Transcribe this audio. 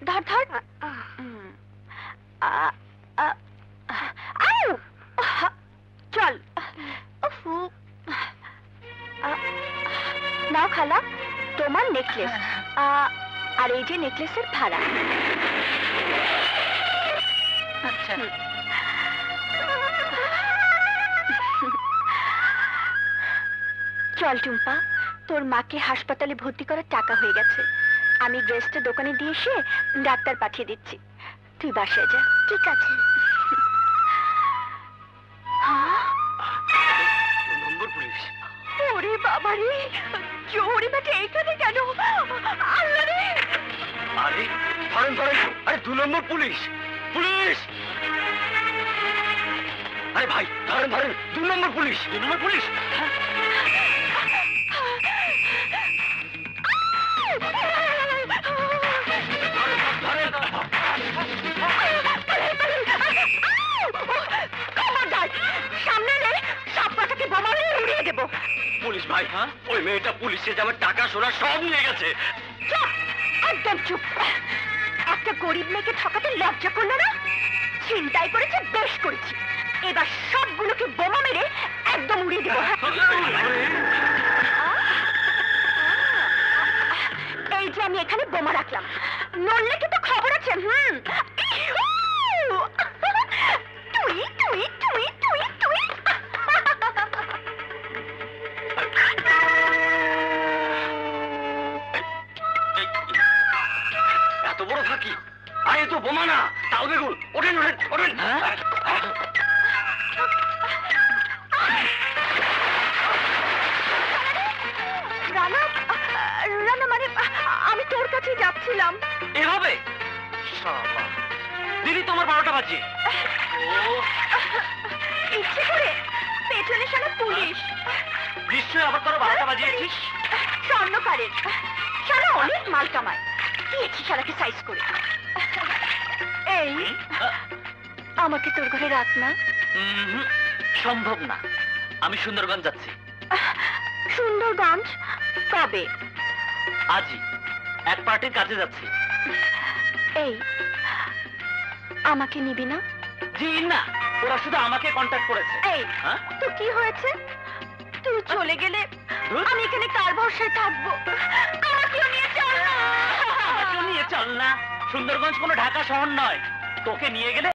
ধর ধর। চল। নাও খালা, তোমার নেকলেস, আর এই যে নেকলেসের ভাড়া। আচ্ছা। চল টুম্পা, তোর মাকে হাসপাতালে ভর্তি করার টাকা হয়ে গেছে। আমি ড্রেসটা দোকানে দিয়ে এসে ডাক্তার পাঠিয়ে দিচ্ছি, তুই বাসায় যা। ঠিক আছে। ওরে বাবারে, চোরে বেটে এইখানে কেন? আল্লাহ রে! আরে ধরেন ধরেন, আরে 2 নম্বর পুলিশ, পুলিশ! আরে ভাই ধরেন ধরেন, 2 নম্বর পুলিশ, 2 নম্বর পুলিশ! সামনে রে, সব কথাকে বোমা মেরে উড়িয়ে দেবো। পুলিশ ভাই, ওই মেয়েটা পুলিশে যাবে, টাকা সোনা সব নিয়ে গেছে। চুপ, একদম চুপ। একটা গরিব মেয়েকে ঠকাতে লজ্জা করলো না? ছিনতাই করেছে, বেশ করেছি। এবার সবগুলোকে বোমা মেরে একদম উড়িয়ে দেবো। এই যে আমি এখানে বোমা রাখলাম, নড়লে কিন্তু খবর আছে। তুই তুই তুই তুই তুই এত বড় ফাঁকি! আরে তো বোমা না, তাও দেখুন। ওঠেন ওঠেন ওঠেন। রানা, রানা মানে আমি তোর কাছে যাচ্ছিলাম। এভাবে দিদি তোমার 12টা বাজে। ইচ্ছে করে, পেছনে সারা পুলিশ। নিশ্চয়ই আবার তোর 12টা বাজিয়েছিস। স্বর্ণকারের সারা অনেক মাল কামায়, দিয়েছি সারাকে সাইজ করে। এই আমাকে তোর ঘরে রাখ না। সম্ভব না, আমি সুন্দরগঞ্জ যাচ্ছি। সুন্দরগঞ্জ কবে? আজই, এক পার্টির কাজে যাচ্ছি। এই আমাকে নিবি না? জি না, ওরা শুধু আমাকে কন্ট্যাক্ট করেছে। এই তো কি হয়েছে? তুই চলে গেলে আমি এখানে কার ভরসায় থাকবো? আমাকেও নিয়ে চল না। আমাকেও নিয়ে চল না। সুন্দরগঞ্জ কোনো ঢাকা শহর নয়, তোকে নিয়ে গেলে